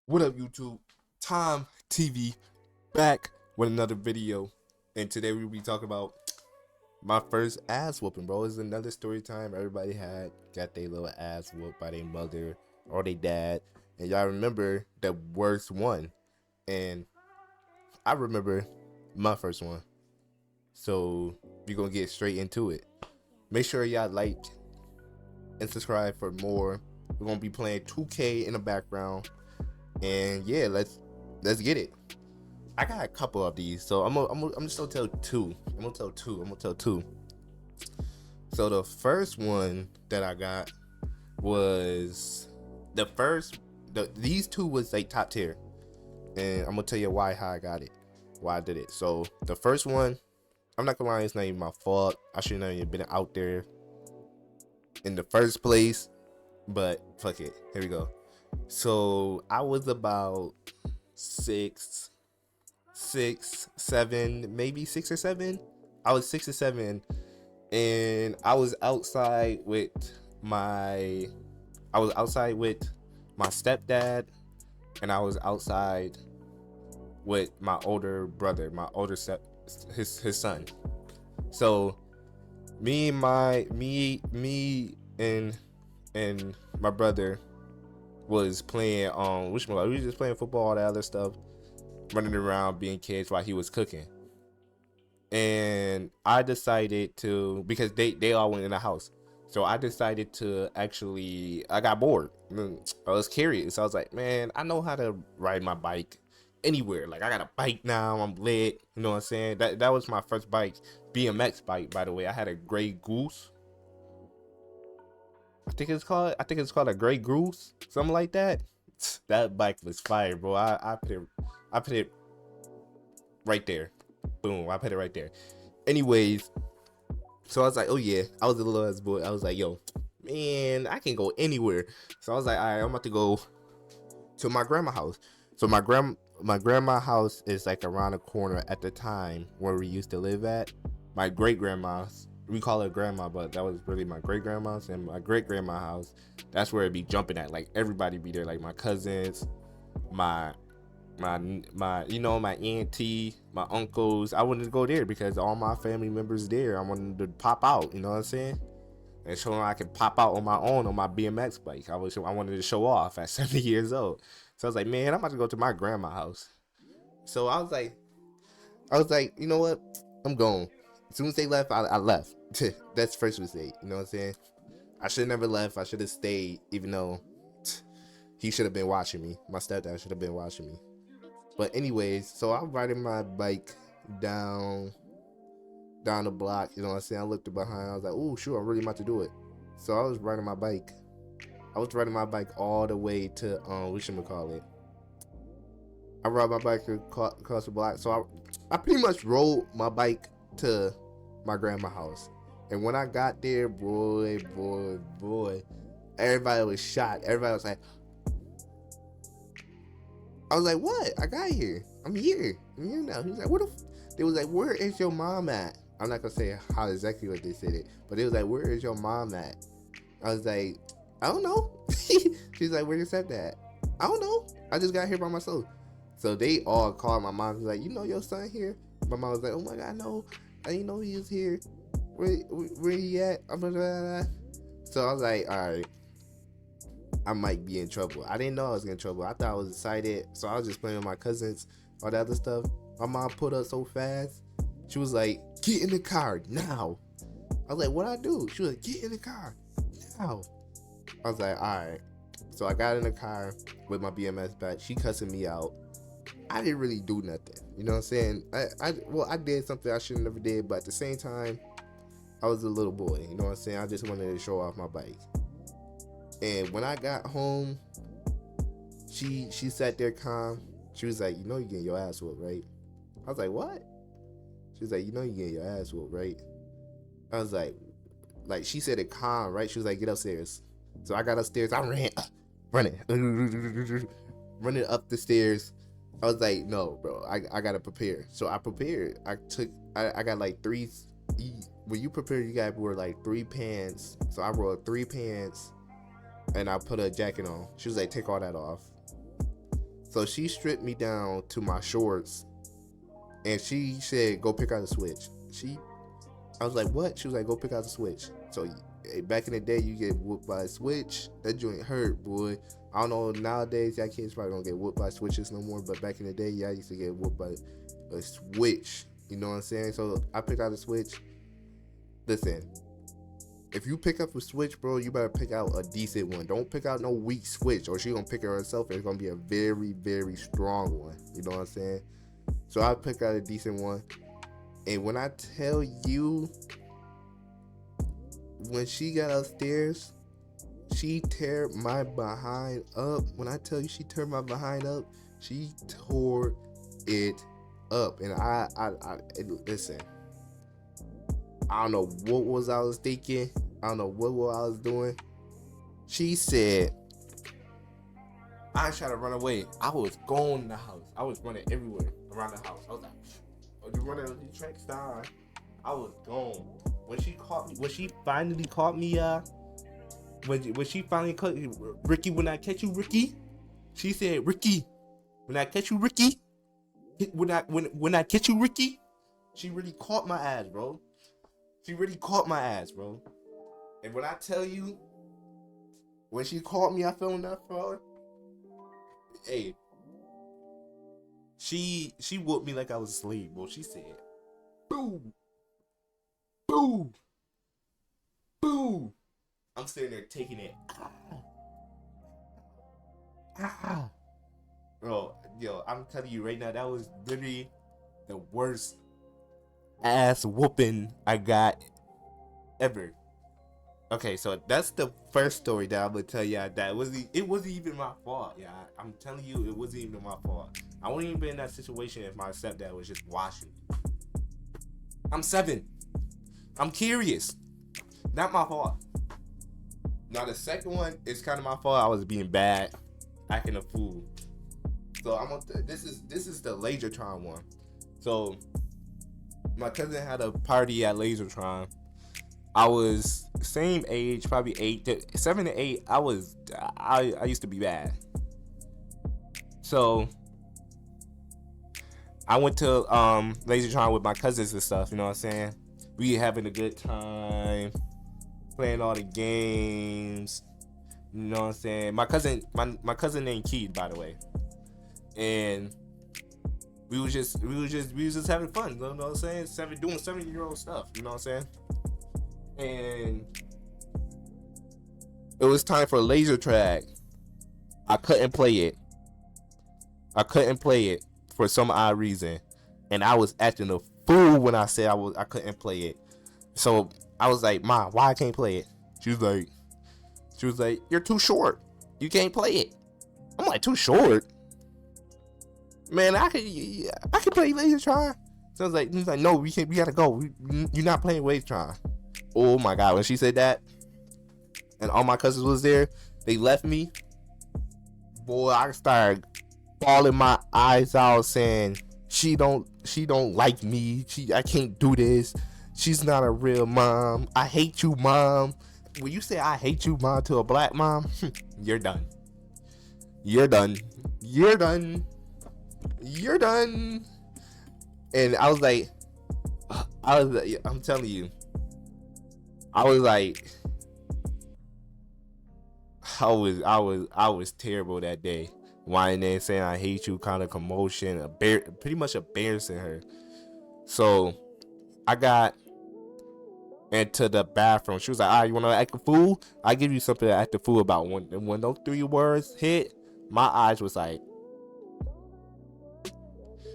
What up, YouTube? Time TV back with another video, and today we'll be talking about my first ass whooping, bro. It's another story time. Everybody had got their little ass whooped by their mother or their dad, and y'all remember the worst one, and I remember my first one. So we're gonna get straight into it. Make sure y'all like and subscribe for more. We're gonna be playing 2K in the background. And yeah, let's get it. I got a couple of these, so I'm just gonna tell two. I'm gonna tell two. So the first one that I got was the first. These two was like top tier, and I'm gonna tell you how I got it, why I did it. So the first one, I'm not gonna lie, it's not even my fault. I shouldn't have even been out there in the first place, but fuck it. Here we go. So I was about six, seven, maybe 6 or 7. I was 6 or 7, and I was outside with my, stepdad, and I was outside with my older brother, his son. So me and my brother was playing we was just playing football, all that other stuff, running around being kids while he was cooking. And I decided to, because they all went in the house. So I decided to I got bored. I was curious. I was like, man, I know how to ride my bike anywhere. Like, I got a bike now, I'm lit. You know what I'm saying? That was my first bike, BMX bike, by the way. I had a Gray Goose. I think it's called a Gray Goose, something like that. That bike was fire, bro. I put it right there. Boom, I put it right there. Anyways, so I was like, oh yeah, I was a little ass boy. I was like, yo, man, I can go anywhere. So I was like, all right, I'm about to go to my grandma's house. So my grandma's house is like around the corner at the time where we used to live at. My great grandma's, we call her grandma, but that was really my great grandma's, and my great grandma's house. That's where it'd be jumping at. Like, everybody be there, like my cousins, my my auntie, my uncles. I wanted to go there because all my family members there. I wanted to pop out, you know what I'm saying, and show them I can pop out on my own on my BMX bike. I wanted to show off at 70 years old. So I was like, man, I'm about to go to my grandma's house. So I was like, you know what, I'm going. As soon as they left, I left. That's first mistake, you know what I'm saying. I should have never left. I should have stayed, even though he should have been watching me. My stepdad should have been watching me. But anyways, so I'm riding my bike down the block, you know what I'm saying? I looked behind, I was like, oh shoot, I'm really about to do it. So I was riding my bike. I was riding my bike all the way to whatchamacallit. I rode my bike across the block. So I pretty much rode my bike to my grandma's house. And when I got there, boy, everybody was shocked. Everybody was like, I was like, what? I got here. I'm here. I'm here now. He was like, what the they was like, where is your mom at? I'm not gonna say how exactly what they said it, but it was like, where is your mom at? I was like, I don't know. She's like, where's your stepdad? I don't know. I just got here by myself. So they all called my mom. She's like, you know your son here? My mom was like, oh my god, no. I didn't know he was here. Where he at? Blah, blah, blah. So I was like, all right, I might be in trouble. I didn't know I was in trouble. I thought I was excited. So I was just playing with my cousins, all that other stuff. My mom pulled up so fast. She was like, get in the car now. I was like, what I do? She was like, get in the car now. I was like, all right. So I got in the car with my BMS back. She cussing me out. I didn't really do nothing. You know what I'm saying? I did something I should have never did, but at the same time, I was a little boy. You know what I'm saying? I just wanted to show off my bike. And when I got home, she sat there calm. She was like, you know you getting your ass whooped, right? I was like, what? She was like, you know you getting your ass whooped, right? I was like she said it calm, right? She was like, get upstairs. So I got upstairs. I ran, running, running up the stairs. I was like, no, bro, I gotta prepare. So I prepared. I got like three. When you prepare, you gotta wear like 3 pants. So I wore 3 pants, and I put a jacket on. She was like, take all that off. So she stripped me down to my shorts, and she said, "Go pick out the switch." I was like, "What?" She was like, "Go pick out the switch." So back in the day, you get whooped by a switch. That joint hurt, boy. I don't know nowadays, y'all kids probably don't get whooped by switches no more. But back in the day, y'all used to get whooped by a switch. You know what I'm saying? So I picked out the switch. Listen, if you pick up a switch, bro, you better pick out a decent one. Don't pick out no weak switch, or she gonna pick it herself. And it's gonna be a very, very strong one. You know what I'm saying? So I picked out a decent one. And when I tell you, when she got upstairs, she tear my behind up. When I tell you she tore my behind up, she tore it up. And I listen, I don't know what I was thinking. I don't know what I was doing. She said, I was trying to run away. I was going in the house. I was running everywhere around the house. I was like, oh, you running the track star. I was gone. When she finally caught me, when she finally caught me, Ricky, when I catch you, Ricky, she said, Ricky, when I catch you, Ricky, when I catch you, Ricky, she really caught my ass, bro. She really caught my ass, bro. And when I tell you, when she caught me, I fell enough for her. Hey, she whooped me like I was a slave, bro. She said, boom, boom, boom. I'm sitting there taking it. Bro, yo, I'm telling you right now, that was literally the worst ass whooping I got ever. Okay, so that's the first story that I'm gonna tell y'all. That it wasn't even my fault, yeah. I'm telling you, it wasn't even my fault. I wouldn't even be in that situation if my stepdad was just watching me. I'm 7. I'm curious. Not my fault. Now the second one is kind of my fault. I was being bad, acting a fool. So this is the Lasertron one. So my cousin had a party at Lasertron. I was same age, probably 7 to 8. I used to be bad. So I went to Lasertron with my cousins and stuff. You know what I'm saying? We having a good time, playing all the games. You know what I'm saying? My cousin named Keith, by the way, and we was just having fun. You know what I'm saying? Doing 7-year-old stuff. You know what I'm saying? And it was time for laser tag. I couldn't play it for some odd reason, and I was acting a fool when I said I couldn't play it. So I was like, "Mom, why I can't play it?" She was like, "You're too short. You can't play it." I'm like, "Too short? Man, I can play Lasertron." So I was like, he's like, "No, we gotta go. You're not playing Lasertron." Oh my God, when she said that, and all my cousins was there, they left me. Boy, I started bawling my eyes out, saying she don't like me. I can't do this. She's not a real mom. I hate you, Mom. When you say I hate you, Mom, to a black mom, you're done. You're done. You're done. You're done. And I was like, I'm telling you, I was terrible that day. Whining and saying I hate you, kind of commotion, pretty much embarrassing her. So I got into the bathroom. She was like, you want to act a fool? I give you something to act a fool about. When those 3 words hit, my eyes was like,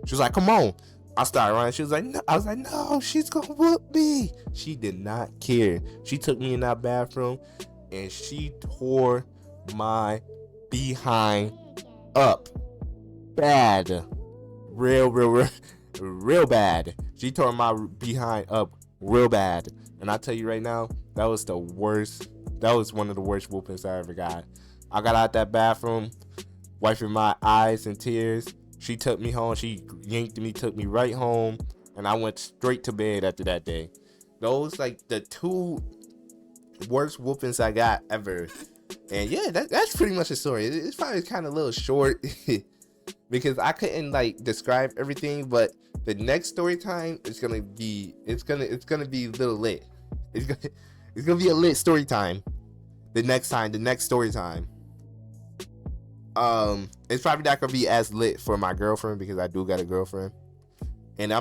she was like, come on. I started running. She was like, no. I was like, no, she's gonna whoop me. She did not care. She took me in that bathroom and she tore my behind up bad. Real bad. She tore my behind up real bad. And I tell you right now, that was the worst. That was one of the worst whoopings I ever got. I got out that bathroom, wiping my eyes and tears. She took me home. She yanked me, took me right home, and I went straight to bed after that day. Those like the 2 worst whoopings I got ever. And yeah, that's pretty much the story. It's probably kind of a little short. because I couldn't like describe everything, but the next story time is gonna be it's gonna be a little lit. It's gonna it's gonna be a lit story time. The next story time. It's probably not gonna be as lit for my girlfriend because I do got a girlfriend. And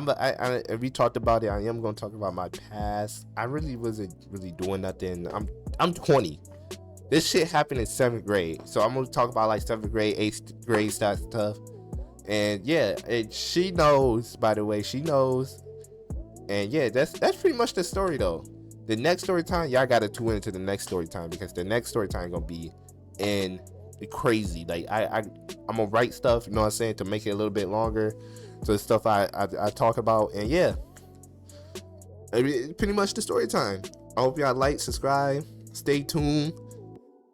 we talked about it. I am gonna talk about my past. I really wasn't really doing nothing. I'm 20. This shit happened in 7th grade, so I'm gonna talk about like 7th grade, 8th grade stuff. And yeah, she knows. By the way, she knows. And yeah, that's pretty much the story though. The next story time, y'all gotta tune into the next story time because the next story time gonna be in crazy. Like I'm gonna write stuff, you know what I'm saying, to make it a little bit longer. So the stuff I talk about, and yeah, pretty much the story time. I hope y'all like, subscribe, stay tuned.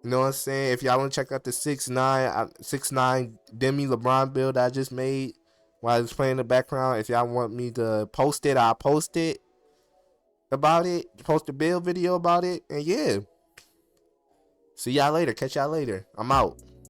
You know what I'm saying? If y'all want to check out the 6'9" Demi LeBron build I just made while I was playing in the background, if y'all want me to post it, I'll post it about it. Post a build video about it, and yeah. See y'all later. Catch y'all later. I'm out.